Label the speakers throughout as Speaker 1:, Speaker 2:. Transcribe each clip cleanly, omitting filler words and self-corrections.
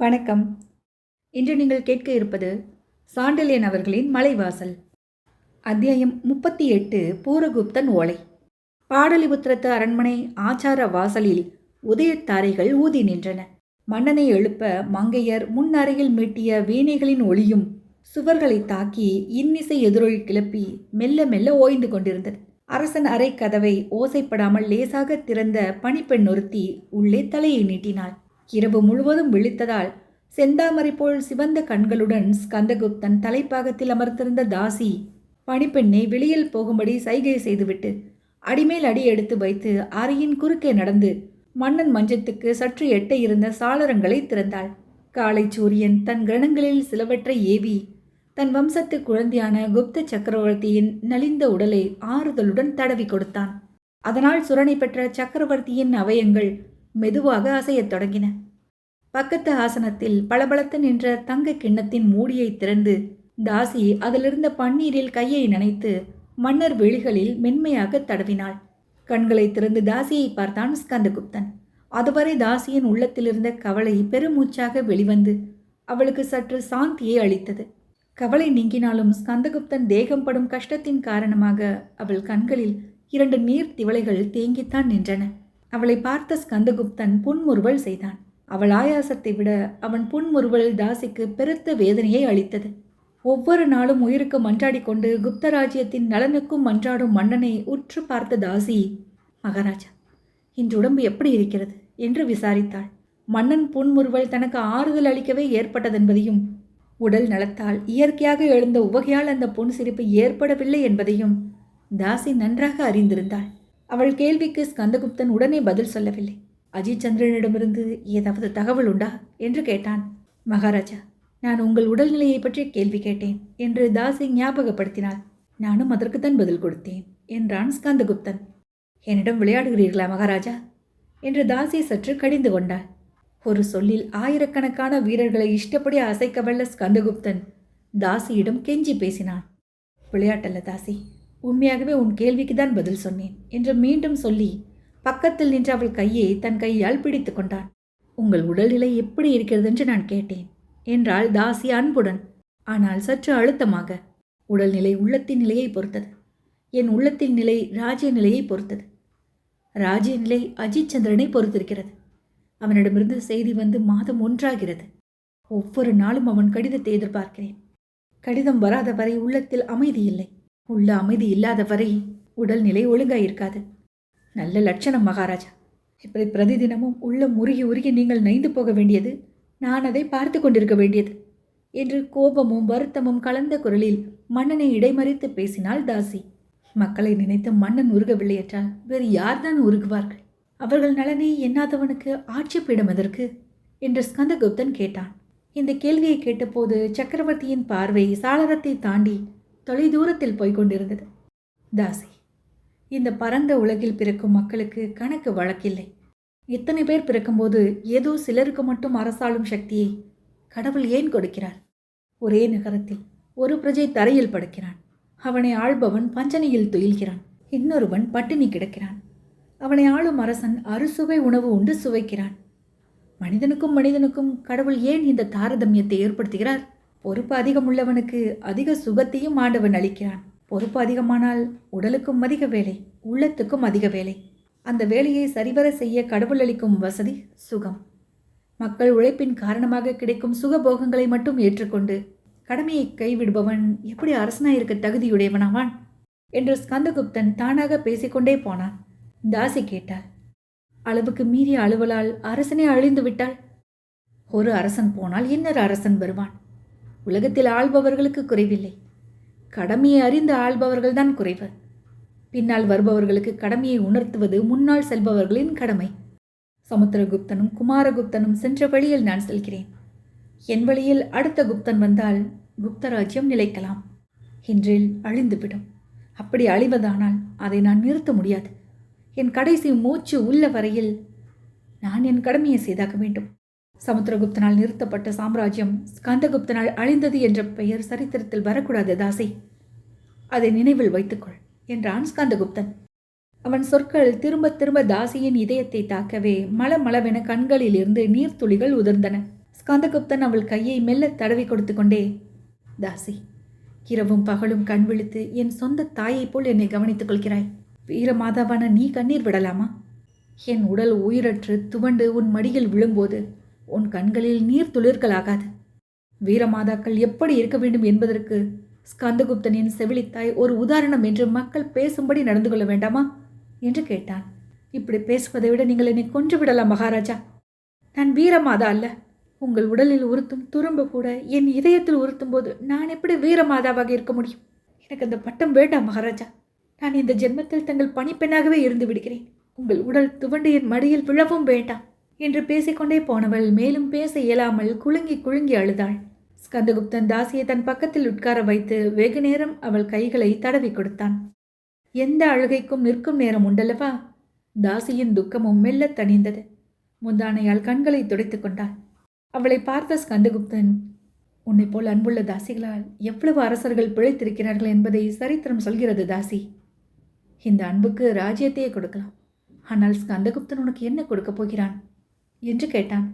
Speaker 1: வணக்கம். இன்று நீங்கள் கேட்க இருப்பது சாண்டில்யன் அவர்களின் மலைவாசல். அத்தியாயம் 38. பூரகுப்தன் ஓலை. பாடலிபுத்திரத்து அரண்மனை ஆச்சார வாசலில் உதயத்தாரைகள் ஊதி நின்றன. மன்னனை எழுப்ப மங்கையர் முன் அறையில் மீட்டிய வீணைகளின் ஒளியும் சுவர்களை தாக்கி இன்னிசை எதிரொலி கிளப்பி மெல்ல மெல்ல ஓய்ந்து கொண்டிருந்தது. அரசன் அறை கதவை ஓசைப்படாமல் லேசாக திறந்த பணிப்பெண் ஒருத்தி உள்ளே தலையை நீட்டினாள். இரவு முழுவதும் விழித்ததால் செந்தாமரை போல் சிவந்த கண்களுடன் ஸ்கந்தகுப்தன் தலைப்பாகத்தில் அமர்ந்திருந்த தாசி பணிப்பெண்ணை வெளியில் போகும்படி சைகை செய்துவிட்டு அடிமேல் அடி எடுத்து வைத்து அறையின் குறுக்கே நடந்து மன்னன் மஞ்சத்துக்கு சற்று எட்ட இருந்த சாளரங்களை திறந்தாள். காலை சூரியன் தன் கிரணங்களில் சிலவற்றை ஏவி தன் வம்சத்து குழந்தையான குப்த சக்கரவர்த்தியின் நலிந்த உடலை ஆறுதலுடன் தடவி கொடுத்தான். அதனால் சுரணை பெற்ற சக்கரவர்த்தியின் அவயங்கள் மெதுவாக அசையத் தொடங்கின. பக்கத்து ஆசனத்தில் பளபளத்து நின்ற தங்க கிண்ணத்தின் மூடியை திறந்து தாசி அதிலிருந்த பன்னீரில் கையை நனைத்து மன்னர் விழிகளில் மென்மையாக தடவினாள். கண்களை திறந்து தாசியை பார்த்தான் ஸ்கந்தகுப்தன். அதுவரை தாசியின் உள்ளத்திலிருந்த கவலை பெருமூச்சாக வெளிவந்து அவளுக்கு சற்று சாந்தியை அளித்தது. கவலை நீங்கினாலும் ஸ்கந்தகுப்தன் தேகம் படும் கஷ்டத்தின் காரணமாக அவள் கண்களில் 2 நீர் திவளைகள் தேங்கித்தான் நின்றன. அவளை பார்த்த ஸ்கந்தகுப்தன் புன்முறுவல் செய்தான். அவள் ஆயாசத்தை விட அவன் புன்முறுவல் தாசிக்கு பெருத்த வேதனையை அளித்தது. ஒவ்வொரு நாளும் உயிருக்கு மன்றாடி கொண்டு குப்தராஜ்யத்தின் நலனுக்கும் மன்றாடும் மன்னனை உற்று பார்த்த தாசி, மகாராஜா, இன்று உடம்பு எப்படி இருக்கிறது என்று விசாரித்தாள். மன்னன் புன்முறுவல் தனக்கு ஆறுதல் அளிக்கவே ஏற்பட்டதென்பதையும் உடல் நலத்தால் இயற்கையாக எழுந்த உவகையால் அந்த பொன் சிரிப்பு ஏற்படவில்லை என்பதையும் தாசி நன்றாக அறிந்திருந்தாள். அவள் கேள்விக்கு ஸ்கந்தகுப்தன் உடனே பதில் சொல்லவில்லை. அஜித் சந்திரனிடமிருந்து ஏதாவது தகவல் உண்டா என்று கேட்டான். மகாராஜா, நான் உங்கள் உடல்நிலையை பற்றி கேள்வி கேட்டேன் என்று தாசி ஞாபகப்படுத்தினாள். நானும் அதற்குத்தான் பதில் கொடுத்தேன் என்றான் ஸ்கந்தகுப்தன். என்னிடம் விளையாடுகிறீர்களா மகாராஜா என்று தாசி சற்று கடிந்து கொண்டாள். ஒரு சொல்லில் ஆயிரக்கணக்கான வீரர்களை இஷ்டப்படி அசைக்கவல்ல ஸ்கந்தகுப்தன் தாசியிடம் கெஞ்சி பேசினான். விளையாட்டல்ல தாசி, உண்மையாகவே உன் கேள்விக்கு தான் பதில் சொன்னேன் என்று மீண்டும் சொல்லி பக்கத்தில் நின்ற அவள் கையை தன் கையால் பிடித்து கொண்டான். உங்கள் உடல்நிலை எப்படி இருக்கிறது என்று நான் கேட்டேன் என்றாள் தாசி அன்புடன், ஆனால் சற்று அழுத்தமாக. உடல்நிலை உள்ளத்தின் நிலையை பொறுத்தது. என் உள்ளத்தின் நிலை ராஜ்ய நிலையை பொறுத்தது. ராஜ்ய நிலை அஜித் சந்திரனை பொறுத்திருக்கிறது. அவனிடமிருந்து செய்தி வந்து மாதம் 1 ஆகிறது. ஒவ்வொரு நாளும் அவன் கடிதத்தை எதிர்பார்க்கிறேன். கடிதம் வராத வரை உள்ளத்தில் அமைதி இல்லை. உள்ள அமைதி இல்லாத வரை உடல்நிலை ஒழுங்காயிருக்காது. நல்ல லட்சணம் மகாராஜா. இப்படி பிரதிதினமும் உள்ள உருகி உருகி நீங்கள் நைந்து போக வேண்டியது, நான் அதை பார்த்து கொண்டிருக்க வேண்டியது என்று கோபமும் வருத்தமும் கலந்த குரலில் மன்னனை இடைமறித்து பேசினாள் தாசி. மக்களை நினைத்து மன்னன் உருகவில்லை என்றால் வேறு யார்தான் உருகுவார்கள்? அவர்கள் நலனை எண்ணாதவனுக்கு ஆட்சி பீடம் எதற்கு என்று ஸ்கந்தகுப்தன் கேட்டான். இந்த கேள்வியை கேட்டபோது சக்கரவர்த்தியின் பார்வை சாளரத்தை தாண்டி தொலைதூரத்தில் போய்கொண்டிருந்தது. தாசி, இந்த பரந்த உலகில் பிறக்கும் மக்களுக்கு கணக்கு வழக்கில்லை. இத்தனை பேர் பிறக்கும்போது ஏதோ சிலருக்கு மட்டும் அரசாளும் சக்தியை கடவுள் ஏன் கொடுக்கிறார்? ஒரே நகரத்தில் ஒரு பிரஜை தரையில் படுக்கிறான். அவனை ஆள்பவன் பஞ்சனையில் துயில்கிறான். இன்னொருவன் பட்டினி கிடக்கிறான். அவனை ஆளும் அரசன் அறுசுவை உணவு உண்டு சுவைக்கிறான். மனிதனுக்கும் மனிதனுக்கும் கடவுள் ஏன் இந்த தாரதமியத்தை ஏற்படுத்துகிறார்? பொறுப்பு அதிகம் உள்ளவனுக்கு அதிக சுகத்தையும் ஆண்டவன் அளிக்கிறான். பொறுப்பு அதிகமானால் உடலுக்கும் அதிக வேலை, உள்ளத்துக்கும் அதிக வேலை. அந்த வேலையை சரிவர செய்ய கடவுள் அளிக்கும் வசதி சுகம். மக்கள் உழைப்பின் காரணமாக கிடைக்கும் சுகபோகங்களை மட்டும் ஏற்றுக்கொண்டு கடமையை கைவிடுபவன் எப்படி அரசனாயிருக்க தகுதியுடையவனாவான் என்று ஸ்கந்தகுப்தன் தானாக பேசிக்கொண்டே போனான். தாசி கேட்டாள். அளவுக்கு மீறிய அலுவலால் அரசனே அழிந்து விட்டாள். ஒரு அரசன் போனால் இன்னொரு அரசன் வருவான். உலகத்தில் ஆள்பவர்களுக்கு குறைவில்லை. கடமையை அறிந்து ஆள்பவர்கள்தான் குறைவு. பின்னால் வருபவர்களுக்கு கடமையை உணர்த்துவது முன்னால் செல்பவர்களின் கடமை. சமுத்திரகுப்தனும் குமாரகுப்தனும் சென்ற வழியில் நான் செல்கிறேன். என் வழியில் அடுத்த குப்தன் வந்தால் குப்தராஜ்யம் நிலைக்கலாம். இன்றில் அழிந்துவிடும். அப்படி அழிவதானால் அதை நான் நிறுத்த முடியாது. என் கடைசி மூச்சு உள்ள வரையில் நான் என் கடமையை செய்தாக வேண்டும். சமுத்திரகுப்தனால் நிறுத்தப்பட்ட சாம்ராஜ்யம் ஸ்கந்தகுப்தனால் அழிந்தது என்ற பெயர் சரித்திரத்தில் வரக்கூடாது தாசி. அதை நினைவில் வைத்துக்கொள் என்றான் ஸ்கந்தகுப்தன். அவன் சொற்கள் திரும்ப திரும்ப தாசியின் இதயத்தை தாக்கவே மளமளவென கண்களிலிருந்து நீர்த்துளிகள் உதிர்ந்தன. ஸ்கந்தகுப்தன் அவள் கையை மெல்ல தடவி கொடுத்து கொண்டே, தாசி, இரவும் பகலும் கண் விழித்து என் சொந்த தாயைப் போல் என்னை கவனித்துக் கொள்கிறாய். வீரமாதாவான நீ கண்ணீர் விடலாமா? என் உடல் உயிரற்று துவண்டு உன் மடியில் விழும்போது உன் கண்களில் நீர் துளிர்களாகாது. வீரமாதாக்கள் எப்படி இருக்க வேண்டும் என்பதற்கு ஸ்கந்தகுப்தனின் செவிலித்தாய் ஒரு உதாரணம் என்று மக்கள் பேசும்படி நடந்து கொள்ள வேண்டாமா என்று கேட்டான். இப்படி பேசுவதை விட நீங்கள் என்னை கொன்று விடலாம் மகாராஜா. நான் வீரமாதா அல்ல. உங்கள் உடலில் உறுத்தும் துரும்பு கூட என் இதயத்தில் உறுத்தும் போது நான் எப்படி வீரமாதாவாக இருக்க முடியும்? எனக்கு அந்த பட்டம் வேண்டாம் மகாராஜா. நான் இந்த ஜென்மத்தில் தங்கள் பணிப்பெண்ணாகவே இருந்து விடுகிறேன். உங்கள் உடல் துவண்டு என் மடியில் விழவும் வேண்டாம் என்று பேசிக்கொண்டே போனவள் மேலும் பேச இயலாமல் குலுங்கி குலுங்கி அழுதாள். ஸ்கந்தகுப்தன் தாசியை தன் பக்கத்தில் உட்கார வைத்து வெகு நேரம் அவள் கைகளை தடவி கொடுத்தான். எந்த அழுகைக்கும் நிற்கும் நேரம் உண்டல்லவா? தாசியின் துக்கமும் மெல்ல தணிந்தது. முந்தானையால் கண்களை துடைத்துக் கொண்டாள். அவளை பார்த்த ஸ்கந்தகுப்தன், உன்னை போல் அன்புள்ள தாசிகளால் எவ்வளவு அரசர்கள் பிழைத்திருக்கிறார்கள் என்பதை சரித்திரம் சொல்கிறது தாசி. இந்த அன்புக்கு ராஜ்யத்தையே கொடுக்கலாம். ஆனால் ஸ்கந்தகுப்தன் உனக்கு என்ன கொடுக்கப் போகிறான் என்று கேட்டான்.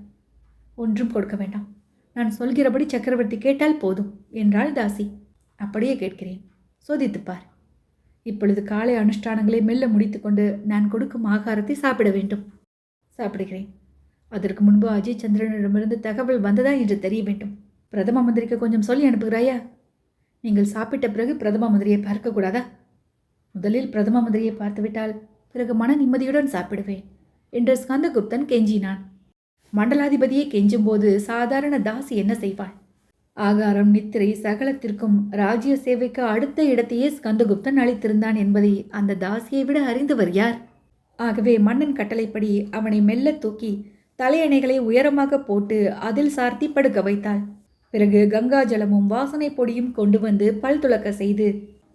Speaker 1: ஒன்றும் கொடுக்க வேண்டாம். நான் சொல்கிறபடி சக்கரவர்த்தி கேட்டால் போதும் என்றாள் தாசி. அப்படியே கேட்கிறேன், சோதித்துப்பார். இப்பொழுது காலை அனுஷ்டானங்களை மெல்ல முடித்துக்கொண்டு நான் கொடுக்கும் ஆகாரத்தை சாப்பிட வேண்டும். சாப்பிடுகிறேன். அதற்கு முன்பு அஜய் சந்திரனிடமிருந்து தகவல் வந்ததா என்று தெரிய வேண்டும். பிரதம மந்திரிக்கு கொஞ்சம் சொல்லி அனுப்புகிறாயா? நீங்கள் சாப்பிட்ட பிறகு பிரதம மந்திரியை பார்க்கக்கூடாதா? முதலில் பிரதம மந்திரியை பார்த்துவிட்டால் பிறகு மன நிம்மதியுடன் சாப்பிடுவேன் என்று ஸ்கந்தகுப்தன் கெஞ்சினான். மண்டலாதிபதியை கெஞ்சும்போது சாதாரண தாசி என்ன செய்வாள்? ஆகாரம், நித்திரை சகலத்திற்கும் ராஜ்ய சேவைக்கு அடுத்த இடத்தையே ஸ்கந்தகுப்தன் அளித்திருந்தான் என்பதை அந்த தாசியை விட அறிந்தவர் யார்? ஆகவே மன்னன் கட்டளைப்படி அவனை மெல்ல தூக்கி தலையணைகளை உயரமாக போட்டு அதில் சார்த்தி படுக்க வைத்தாள். பிறகு கங்கா ஜலமும் வாசனை பொடியும் கொண்டு வந்து பல் துலக்க செய்து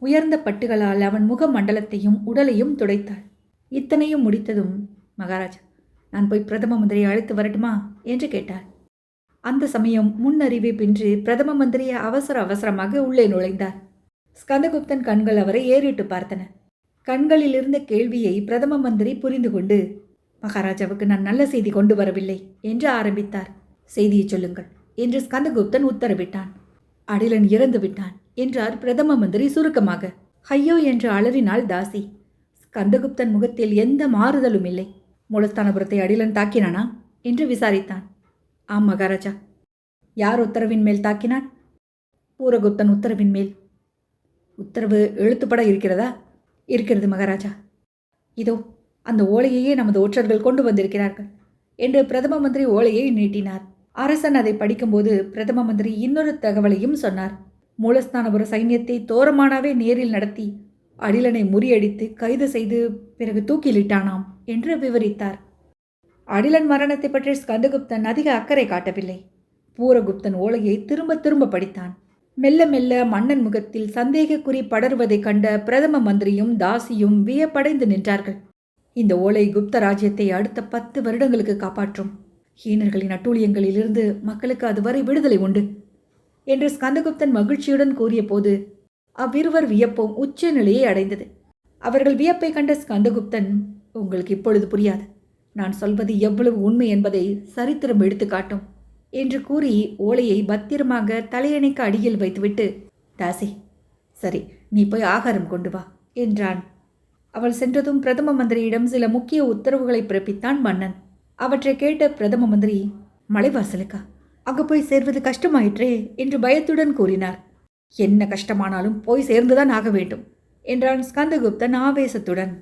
Speaker 1: உயர்ந்த பட்டுகளால் அவன் முக மண்டலத்தையும் உடலையும் துடைத்தாள். இத்தனையும் முடித்ததும், மகாராஜா, நான் போய் பிரதம மந்திரியை அழைத்து வரட்டுமா என்று கேட்டாள். அந்த சமயம் முன்னறிவிப்பின்றி பிரதம மந்திரியை அவசர அவசரமாக உள்ளே நுழைந்தார். ஸ்கந்தகுப்தன் கண்கள் அவரை ஏறிட்டு பார்த்தன. கண்களில் இருந்த கேள்வியை பிரதம மந்திரி புரிந்து கொண்டு, மகாராஜாவுக்கு நான் நல்ல செய்தி கொண்டு வரவில்லை என்று ஆரம்பித்தார். செய்தியை சொல்லுங்கள் என்று ஸ்கந்தகுப்தன் உத்தரவிட்டான். அடிலன் இறந்து விட்டான் என்றார் பிரதம மந்திரி சுருக்கமாக. ஐயோ என்று அலறினாள் தாசி. ஸ்கந்தகுப்தன் முகத்தில் எந்த மாறுதலும் இல்லை. மூலஸ்தானபுரத்தை அடிலன் தாக்கினானா என்று விசாரித்தான். ஆம் மகாராஜா. யார் உத்தரவின் மேல் தாக்கினான்? பூரகுப்தன் உத்தரவின் மேல். உத்தரவு எழுத்துப்பட இருக்கிறதா? இருக்கிறது மகாராஜா. இதோ அந்த ஓலையையே நமது ஒற்றர்கள் கொண்டு வந்திருக்கிறார்கள் என்று பிரதம மந்திரி ஓலையை நீட்டினார். அரசன் அதை படிக்கும்போது பிரதம மந்திரி இன்னொரு தகவலையும் சொன்னார். மூலஸ்தானபுர சைன்யத்தை தோரமானாவே நேரில் நடத்தி அடிலனை முறியடித்து கைது செய்து பிறகு தூக்கிலிட்டானாம் என்று விவரித்தார். அடிலன் மரணத்தை பற்றி ஸ்கந்தகுப்தன் அதிக அக்கறை காட்டவில்லை. பூரகுப்தன் ஓலையை திரும்ப திரும்ப படித்தான். மெல்ல மெல்ல மன்னன் முகத்தில் சந்தேகக்குறி படர்வதைக் கண்ட பிரதம மந்திரியும் தாசியும் வியப்படைந்து நின்றார்கள். இந்த ஓலை குப்த ராஜ்யத்தை அடுத்த 10 வருடங்களுக்கு காப்பாற்றும். ஹீனர்களின் அட்டூழியங்களிலிருந்து மக்களுக்கு அதுவரை விடுதலை உண்டு என்று ஸ்கந்தகுப்தன் மகிழ்ச்சியுடன் கூறிய போது அவ்விருவர் வியப்பும் உச்ச நிலையை அடைந்தது. அவர்கள் வியப்பை கண்ட ஸ்கந்தகுப்தன், உங்களுக்கு இப்பொழுது புரியாது. நான் சொல்வது எவ்வளவு உண்மை என்பதை சரித்திரம் எடுத்து காட்டும் என்று கூறி ஓலையை பத்திரமாக தலையணைக்கு அடியில் வைத்துவிட்டு, தாசி, சரி, நீ போய் ஆகாரம் கொண்டு வா என்றான். அவள் சென்றதும் பிரதம மந்திரியிடம் சில முக்கிய உத்தரவுகளை பிறப்பித்தான் மன்னன். அவற்றை கேட்ட பிரதம மந்திரி, மலைவாசலுக்கா? அங்கு போய் சேர்வது கஷ்டமாயிற்றே என்று பயத்துடன் கூறினார். என்ன கஷ்டமானாலும் போய் சேர்ந்துதான் ஆக வேண்டும் என்றான் ஸ்கந்தகுப்தன் ஆவேசத்துடன்.